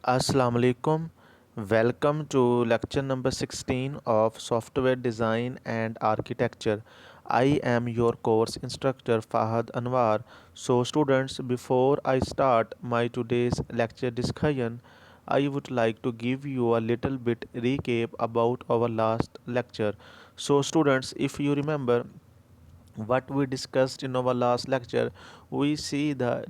Assalamu alaikum. Welcome to lecture number 16 of Software Design and Architecture. I am your course instructor Fahad Anwar. So, students, before I start my today's lecture discussion, I would like to give you a little bit recap about our last lecture. So, students, if you remember, what we discussed in our last lecture, we see the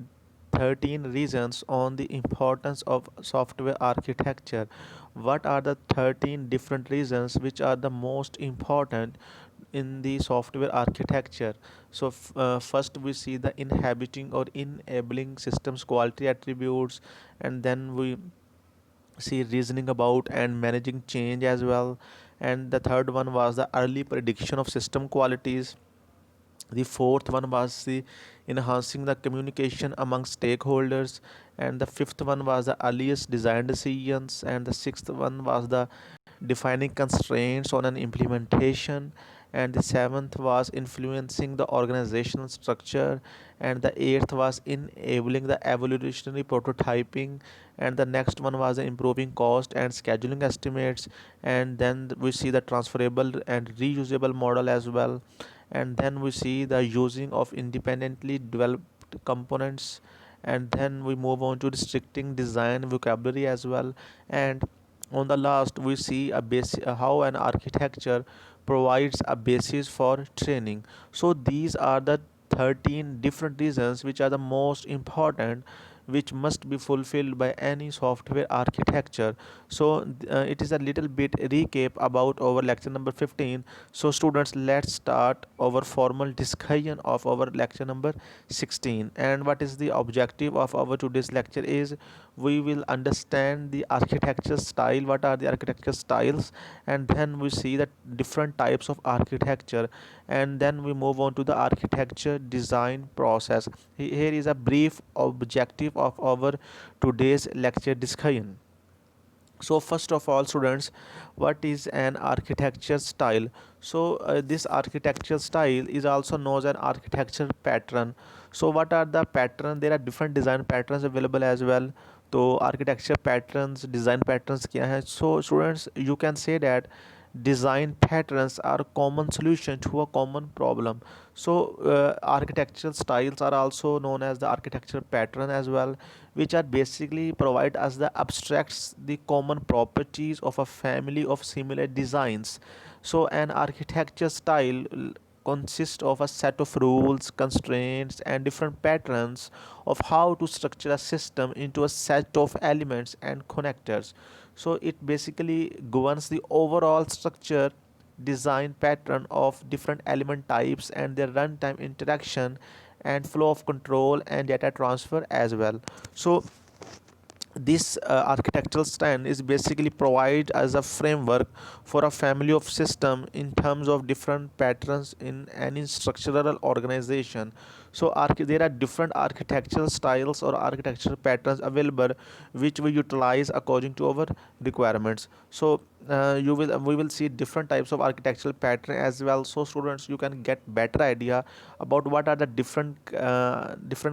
13 reasons on the importance of software architecture. What are the 13 different reasons which are the most important in the software architecture? So, first we see the inhabiting or enabling systems quality attributes, and then we see reasoning about and managing change as well. And the third one was the early prediction of system qualities. The fourth one was the enhancing the communication among stakeholders, and the fifth one was the earliest design decisions, and the sixth one was the defining constraints on an implementation, and the seventh was influencing the organizational structure, and the eighth was enabling the evolutionary prototyping, and the next one was the improving cost and scheduling estimates. And then we see the transferable and reusable model as well. And then we see the using of independently developed components, and then we move on to restricting design vocabulary as well. And on the last we see a base how an architecture provides a basis for training. So these are the 13 different reasons which are the most important, which must be fulfilled by any software architecture. So it is a little bit recap about our lecture number 15. So students, let's start our formal discussion of our lecture number 16. And what is the objective of our today's lecture is we will understand the architecture style, what are the architecture styles, and then we see the different types of architecture, and then we move on to the architecture design process. Here is a brief objective of our today's lecture discussion. So first of all, students, what is an architecture style? So this architecture style is also known as an architecture pattern. So what are the pattern? There are different design patterns available as well. So architecture patterns, design patterns क्या है? So students, you can say that design patterns are common solution to a common problem. So architectural styles are also known as the architecture pattern as well, which are basically provide us the abstracts the common properties of a family of similar designs. So an architecture style consists of a set of rules, constraints, and different patterns of how to structure a system into a set of elements and connectors. So it basically governs the overall structure, design pattern of different element types and their runtime interaction and flow of control and data transfer as well. So this architectural stand is basically provide as a framework for a family of system in terms of different patterns in any structural organization. So there are different architectural styles or architectural patterns available which we utilize according to our requirements. So we will see different types of architectural pattern as well, so students you can get better idea about what are the different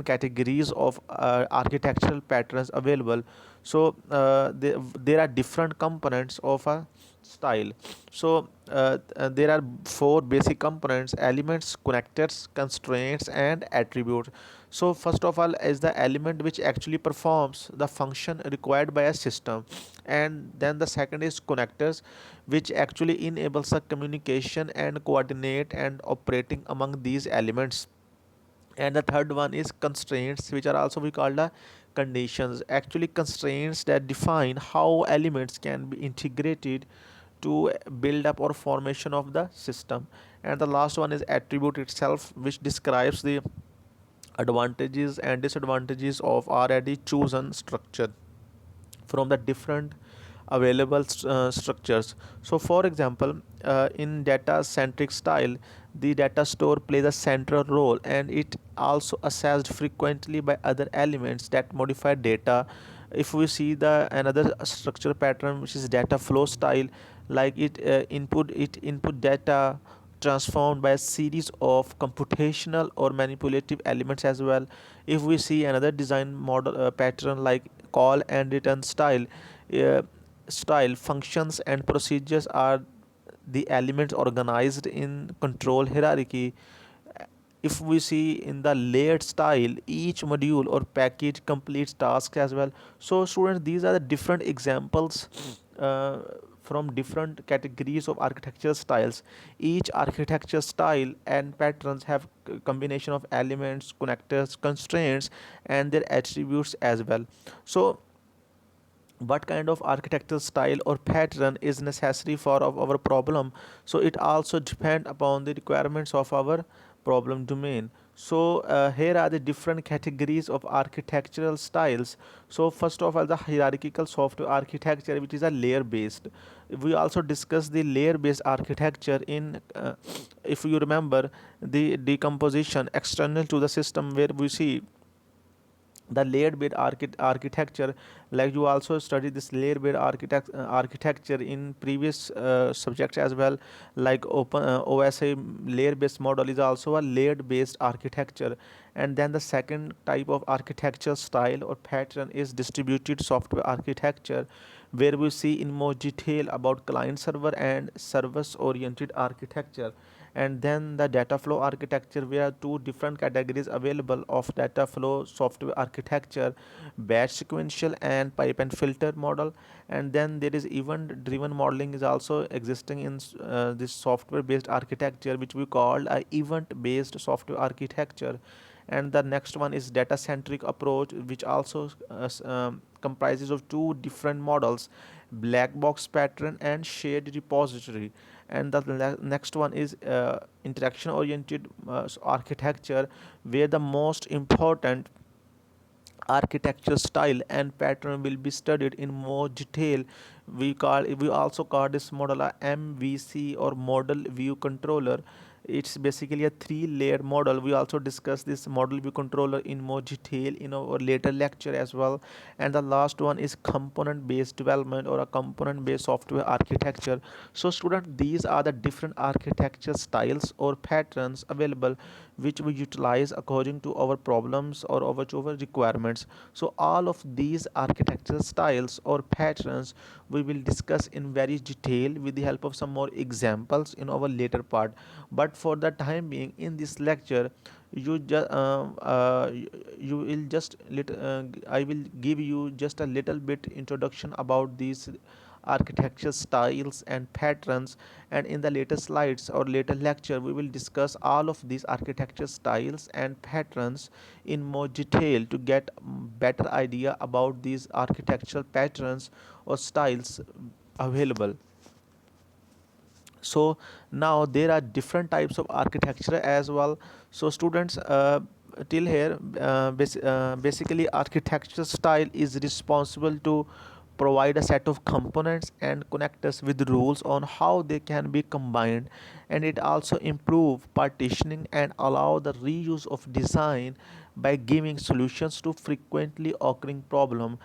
categories of architectural patterns available. So there are different components of a style. So there are four basic components: elements, connectors, constraints, and attributes. So first of all is the element which actually performs the function required by a system, and then the second is connectors, which actually enables the communication and coordinate and operating among these elements. And the third one is constraints, which are also we call the conditions, actually constraints that define how elements can be integrated to build up or formation of the system. And the last one is attribute itself, which describes the advantages and disadvantages of already chosen structure from the different available structures. So for example, in data centric style, the data store plays a central role, and it also assessed frequently by other elements that modify data. If we see the another structure pattern, which is data flow style, like it input data transformed by a series of computational or manipulative elements as well. If we see another design model pattern like call and return uh, functions and procedures are the elements organized in control hierarchy. If we see in the layered style, each module or package completes tasks as well. So students, these are the different examples from different categories of architecture styles. Each architecture style and patterns have combination of elements, connectors, constraints, and their attributes as well. So what kind of architectural style or pattern is necessary for our problem, so it also depend upon the requirements of our problem domain. So here are the different categories of architectural styles. So first of all, the hierarchical software architecture, which is a layer based. We also discuss the layer based architecture in if you remember the decomposition external to the system, where we see the layered bed architecture. Like you also study this layered bed architecture in previous subjects as well. Like open OSI layer based model is also a layered based architecture. And then the second type of architecture style or pattern is distributed software architecture, where we see in more detail about client server and service oriented architecture. And then the data flow architecture, where two different categories available of data flow software architecture: batch sequential and pipe and filter model. And then there is event driven modeling is also existing in this software based architecture, which we call a event based software architecture. And the next one is data centric approach, which also comprises of two different models: black box pattern and shared repository. And the next one is interaction oriented architecture, where the most important architecture style and pattern will be studied in more detail. We also call this model a MVC, or model view controller. It's basically a three layer model. We also discuss this model view controller in more detail in our later lecture as well. And the last one is component based development, or a component based software architecture. So student, these are the different architecture styles or patterns available, which we utilize according to our problems or our requirements. So all of these architectural styles or patterns we will discuss in very detail with the help of some more examples in our later part. But for the time being in this lecture, you just you will just I will give you just a little bit introduction about these architecture styles and patterns. And in the later slides or later lecture, we will discuss all of these architecture styles and patterns in more detail to get better idea about these architectural patterns or styles available. So now there are different types of architecture as well. So students, till here basically architecture style is responsible to provide a set of components and connectors with rules on how they can be combined. And it also improve partitioning and allow the reuse of design by giving solutions to frequently occurring problem.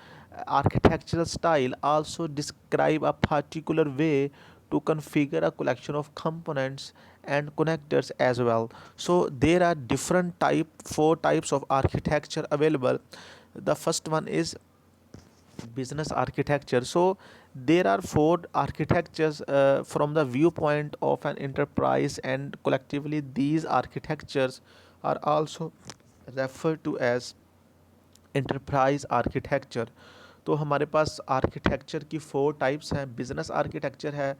Architectural style also describe a particular way to configure a collection of components and connectors as well. So there are different four types of architecture available. The first one is business architecture. So there are four architectures from the viewpoint of an enterprise, and collectively these architectures are also referred to as enterprise architecture. तो हमारे पास architecture की four types हैं: business architecture है,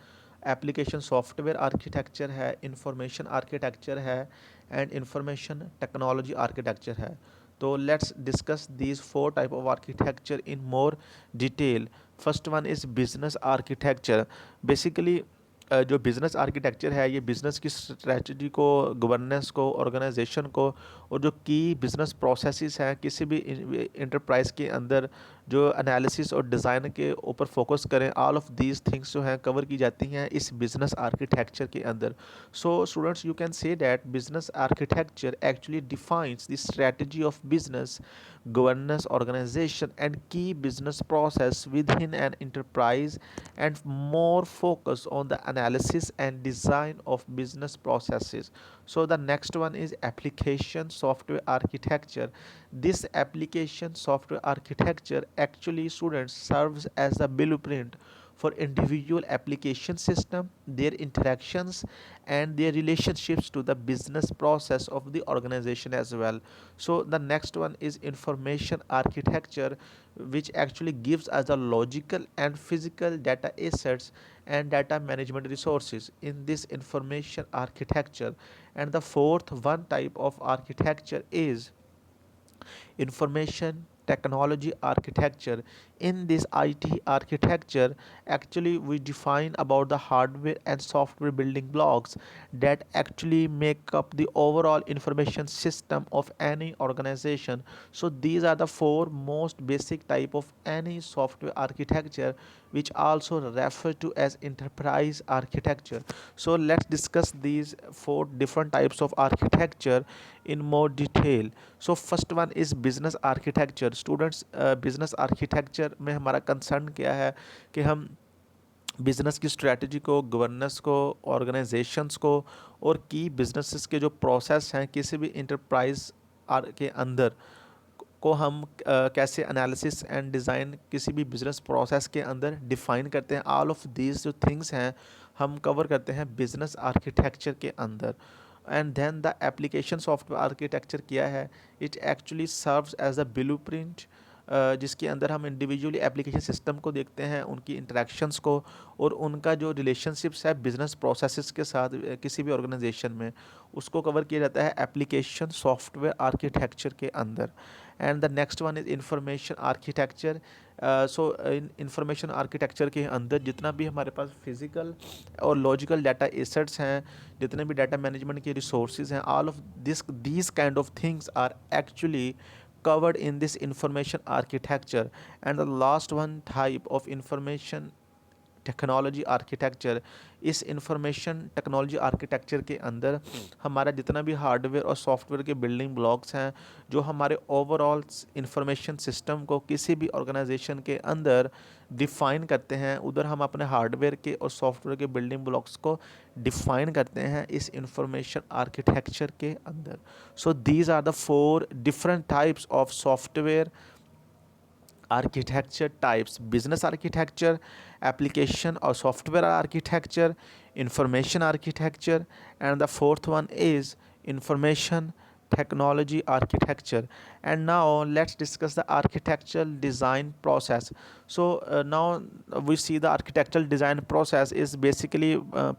application software architecture है, information architecture है, and information technology architecture है. तो let's discuss these four type of architecture in more detail. First one is business architecture. Basically जो बिज़नेस आर्किटेक्चर है, ये business की स्ट्रेटजी को, गवर्नेंस को, ऑर्गेनाइजेशन को, और जो की बिज़नेस प्रोसेसेस हैं किसी भी इंटरप्राइज के अंदर, जो एनालिसिस और डिज़ाइन के ऊपर फोकस करें, ऑल ऑफ दीज थिंग्स जो हैं कवर की जाती हैं इस बिज़नेस आर्किटेक्चर के अंदर. So students, you can say that business architecture actually defines the strategy of business governance, organization, and key business process within an enterprise, and more focus on the analysis and design of business processes. So the next one is application software architecture. This application software architecture actually, students, serves as a blueprint for individual application system, their interactions, and their relationships to the business process of the organization as well. So the next one is information architecture, which actually gives us the logical and physical data assets and data management resources in this information architecture. And the fourth one type of architecture is information technology architecture. In this IT architecture, actually we define about the hardware and software building blocks that actually make up the overall information system of any organization. So these are the four most basic type of any software architecture, which also referred to as enterprise architecture. So let's discuss these four different types of architecture in more detail. So first one is business architecture. Students business architecture में हमारा concern क्या है कि हम business की strategy को, governance को, organisations को और की बिजनेसेस के जो प्रोसेस हैं किसी भी इंटरप्राइज के अंदर को हम कैसे एनालिसिस एंड डिज़ाइन किसी भी बिजनेस प्रोसेस के अंदर डिफ़ाइन करते हैं। ऑल ऑफ दीज जो थिंग्स हैं हम कवर करते हैं बिजनेस आर्किटेक्चर के अंदर। And then the application software architecture क्या है, it actually serves as a blueprint, जिसके अंदर हम इंडिविजुअली एप्लीकेशन सिस्टम को देखते हैं, उनकी इंटरेक्शंस को और उनका जो रिलेशनशिप्स है बिजनेस प्रोसेसेस के साथ किसी भी ऑर्गेनाइजेशन में, उसको कवर किया जाता है एप्लीकेशन सॉफ्टवेयर आर्किटेक्चर के अंदर। And the next one is information architecture. So information architecture के अंदर जितना भी हमारे पास फिजिकल और लॉजिकल डाटा एसेट्स हैं, जितने भी डाटा मैनेजमेंट के रिसोर्सेज हैं, all of these kind of things are actually covered in this information architecture. And the last one type of information technology architecture, इस इंफॉर्मेशन टेक्नोलॉजी आर्किटेक्चर के अंदर हमारा जितना भी हार्डवेयर और सॉफ्टवेयर के बिल्डिंग ब्लॉक्स हैं जो हमारे ओवरऑल इंफॉर्मेशन सिस्टम को किसी भी ऑर्गेनाइजेशन के अंदर डिफ़ाइन करते हैं, उधर हम अपने हार्डवेयर के और सॉफ्टवेयर के बिल्डिंग ब्लॉक्स को डिफ़ाइन करते हैं इस इंफॉर्मेशन आर्किटेक्चर के अंदर। So these are the four different types of software architecture types: business architecture, application or software architecture, information architecture, and the fourth one is information technology architecture. And now let's discuss the architectural design process. So now we see the architectural design process is basically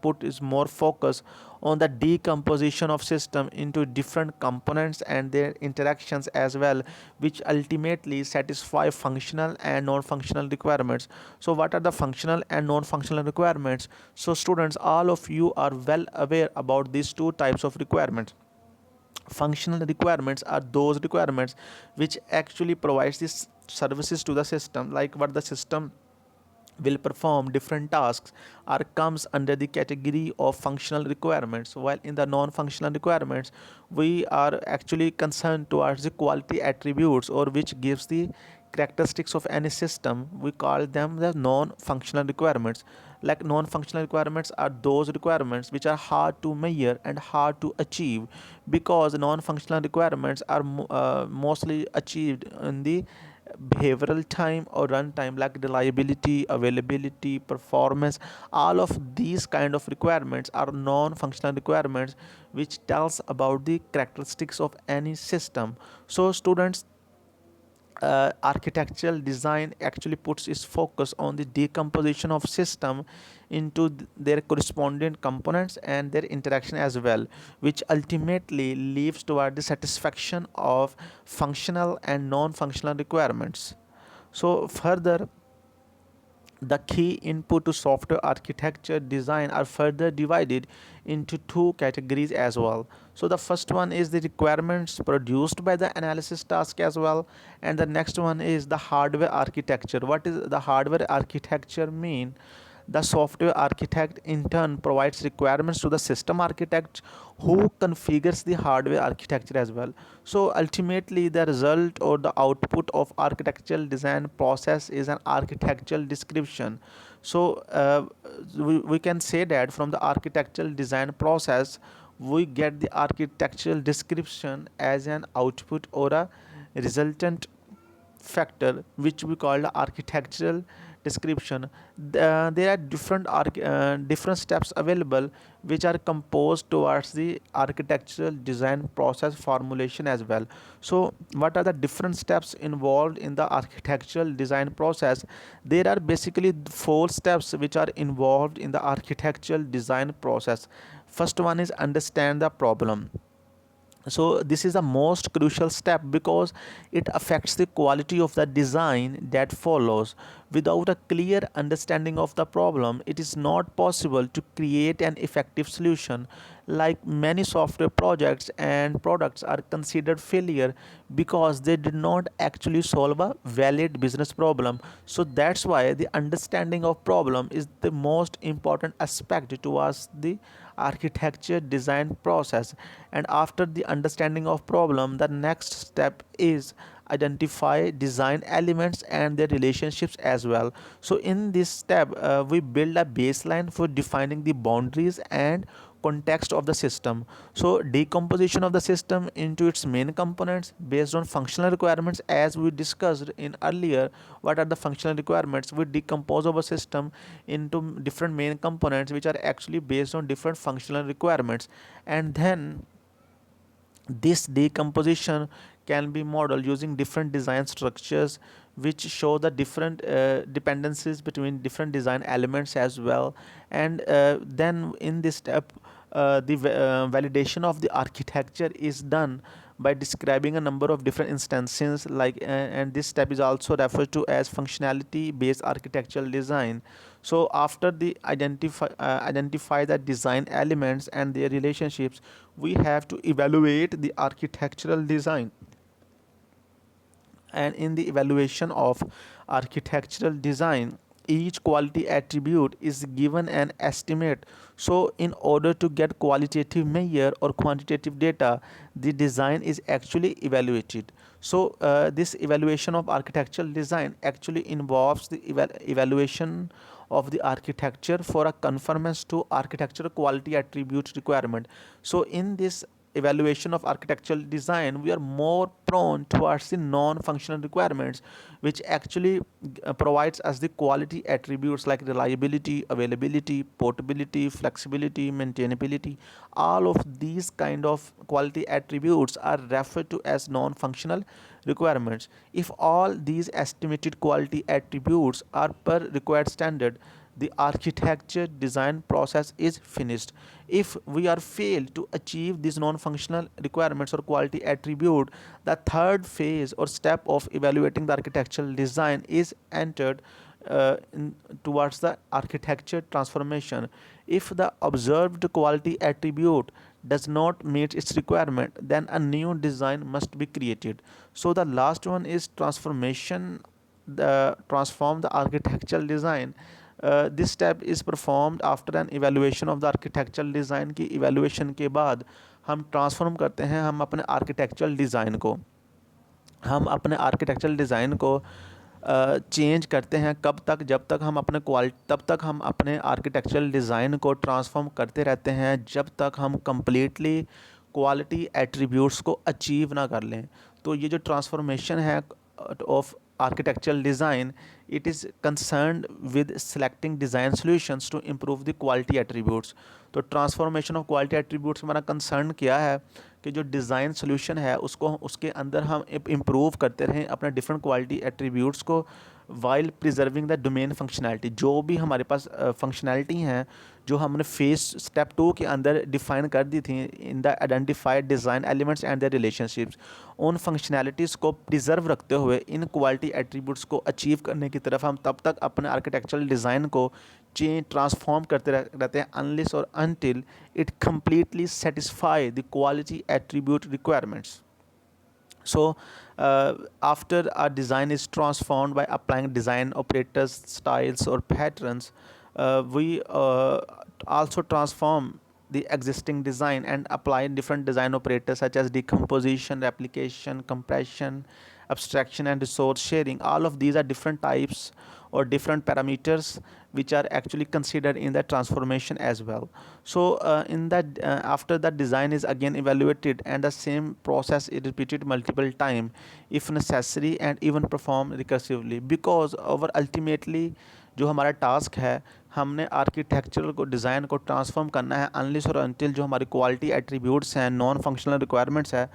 put is more focus on the decomposition of system into different components and their interactions as well, which ultimately satisfy functional and non-functional requirements. So what are the functional and non-functional requirements? So students, all of you are well aware about these two types of requirements. Functional requirements are those requirements which actually provides these services to the system, like what the system will perform different tasks, or comes under the category of functional requirements, while in the non-functional requirements we are actually concerned towards the quality attributes or which gives the characteristics of any system. We call them the non-functional requirements. Like non-functional requirements are those requirements which are hard to measure and hard to achieve, because non-functional requirements are mostly achieved in the behavioral time or runtime, like reliability, availability, performance. All of these kind of requirements are non-functional requirements which tells about the characteristics of any system. So students, architectural design actually puts its focus on the decomposition of system into their corresponding components and their interaction as well, which ultimately leads toward the satisfaction of functional and non-functional requirements. So further, the key input to software architecture design are further divided into two categories as well. So the first one is the requirements produced by the analysis task as well, and the next one is the hardware architecture. What is the hardware architecture mean? The software architect in turn provides requirements to the system architect who configures the hardware architecture as well. So ultimately the result or the output of architectural design process is an architectural description. So we can say that from the architectural design process we get the architectural description as an output or a resultant factor, which we call the architectural description. There are different steps available which are composed towards the architectural design process formulation as well. So what are the different steps involved in the architectural design process? There are basically four steps which are involved in the architectural design process. First one is understand the problem. So this is the most crucial step because it affects the quality of the design that follows. Without a clear understanding of the problem, it is not possible to create an effective solution. Like many software projects and products are considered failure because they did not actually solve a valid business problem. So that's why the understanding of problem is the most important aspect towards the architecture design process. And after the understanding of problem, the next step is identify design elements and their relationships as well. So in this step we build a baseline for defining the boundaries and context of the system. So decomposition of the system into its main components based on functional requirements, as we discussed in earlier. What are the functional requirements? We decompose our system into different main components which are actually based on different functional requirements, and then this decomposition can be modeled using different design structures which show the different dependencies between different design elements as well. And then in this step the validation of the architecture is done by describing a number of different instances, and this step is also referred to as functionality based architectural design. So after the identify the design elements and their relationships, we have to evaluate the architectural design. And in the evaluation of architectural design, each quality attribute is given an estimate. So in order to get qualitative measure or quantitative data, the design is actually evaluated. So this evaluation of architectural design actually involves the evaluation of the architecture for a conformance to architectural quality attribute requirement. So in this evaluation of architectural design, we are more prone towards the non-functional requirements, which actually provides us the quality attributes like reliability, availability, portability, flexibility, maintainability. All of these kind of quality attributes are referred to as non-functional requirements. If all these estimated quality attributes are per required standard, the architecture design process is finished. If we are failed to achieve these non-functional requirements or quality attribute, the third phase or step of evaluating the architectural design is entered towards the architecture transformation. If the observed quality attribute does not meet its requirement, then a new design must be created. So the last one is transformation, the transform the architectural design. This step is performed after an evaluation of the architectural design. की evaluation के बाद हम transform करते हैं हम अपने architectural design को change करते हैं कब तक, जब तक हम अपने तब तक हम अपने आर्किटेक्चरल डिज़ाइन को ट्रांसफॉर्म करते रहते हैं जब तक हम कम्प्लीटली क्वालिटी एट्रीब्यूट्स को अचीव ना कर लें. तो ये जो ट्रांसफॉर्मेशन है of architectural design, it is concerned with selecting design solutions to improve the quality attributes. तो ट्रांसफॉर्मेशन ऑफ क्वालिटी एट्रीब्यूट्स हमारा कंसर्न क्या है कि जो डिज़ाइन सोल्यूशन है उसको उसके अंदर हम इम्प्रूव करते रहें अपने डिफरेंट क्वालिटी एट्रीब्यूट्स को while preserving the domain functionality. जो भी हमारे पास फंक्शनैलिटी हैं जो हमने फेस स्टेप 2 के अंदर डिफाइन कर दी थी in the identified design elements and there relationships, उन फंक्शनैलिटीज़ को प्रिजर्व रखते हुए इन क्वालिटी एट्रीब्यूट्स को अचीव करने की तरफ हम तब तक अपने आर्किटेक्चरल डिज़ाइन को चेंज ट्रांसफॉर्म करते रहते हैं अनलेस और until it completely satisfy the quality attribute requirements. So after our design is transformed by applying design operators, styles or patterns, we also transform the existing design and apply different design operators such as decomposition, replication, compression, abstraction, and resource sharing. All of these are different types or different parameters which are actually considered in the transformation as well. So in that after that design is again evaluated and the same process is repeated multiple time if necessary and even perform recursively, because our ultimately जो हमारा task है, हमने architecture को design को transform करना है unless और until जो हमारी क्वालिटी एट्रीब्यूट्स हैं, नॉन फंक्शनल रिक्वायरमेंट्स है,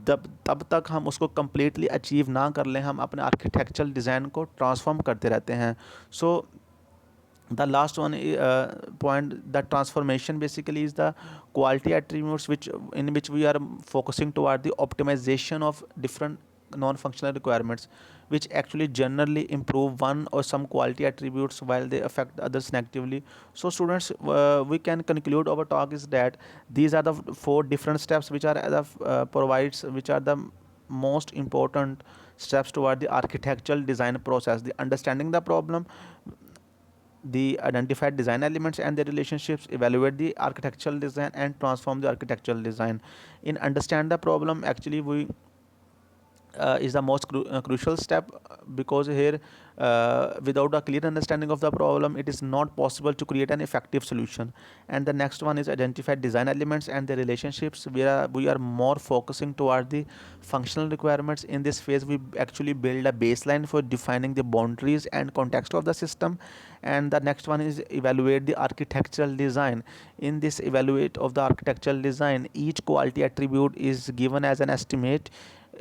तब तक हम उसको कम्प्लीटली अचीव ना कर लें, हम अपने आर्किटेक्चरल डिज़ाइन को ट्रांसफॉर्म करते रहते हैं. सो the last one point, the transformation basically is the quality attributes which we are focusing toward the optimization of different non-functional requirements which actually generally improve one or some quality attributes while they affect others negatively. So students, we can conclude our talk is that these are the four different steps which are provides which are the most important steps toward the architectural design process: the understanding the problem, the identified design elements and their relationships, evaluate the architectural design, and transform the architectural design. In understand the problem, actually we is the most crucial step, because here without a clear understanding of the problem it is not possible to create an effective solution. And the next one is identify design elements and their relationships. We are more focusing toward the functional requirements. In this phase we actually build a baseline for defining the boundaries and context of the system. And the next one is evaluate the architectural design. In this evaluate of the architectural design, each quality attribute is given as an estimate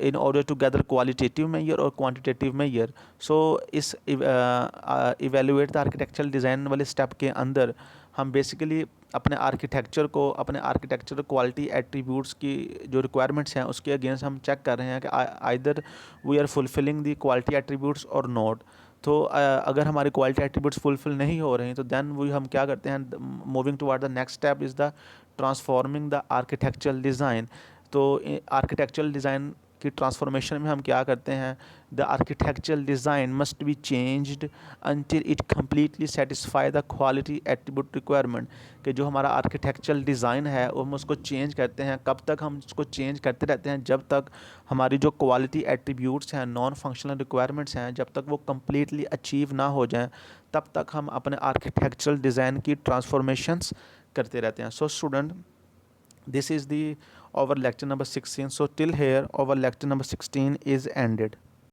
in order to gather qualitative measure or quantitative measure. So इस evaluate the architectural design वाले step के अंदर हम basically अपने architecture को, अपने architecture quality attributes की जो रिक्वायरमेंट्स हैं उसके अगेंस्ट हम चेक कर रहे हैं कि either we are fulfilling the quality attributes और नॉट. तो अगर हमारी क्वालिटी एट्रीब्यूट्स फुलफिल नहीं हो रहे हैं तो देन वी हम क्या करते हैं, moving toward the next step is the transforming the architectural design. तो आर्किटेक्चरल डिज़ाइन की ट्रांसफॉर्मेशन में हम क्या करते हैं, the architectural design must be changed until it completely satisfy the quality attribute requirement. कि जो हमारा आर्किटेक्चरल डिज़ाइन है वो हम उसको चेंज करते हैं. कब तक हम उसको चेंज करते रहते हैं, जब तक हमारी जो क्वालिटी एट्रीब्यूट्स हैं, नॉन फंक्शनल रिक्वायरमेंट्स हैं, जब तक वो कम्प्लीटली अचीव ना हो जाएं तब तक हम अपने आर्किटेक्चरल डिज़ाइन की ट्रांसफॉर्मेशंस करते रहते हैं. So student, this is the our lecture number 16. So till here our lecture number 16 is ended.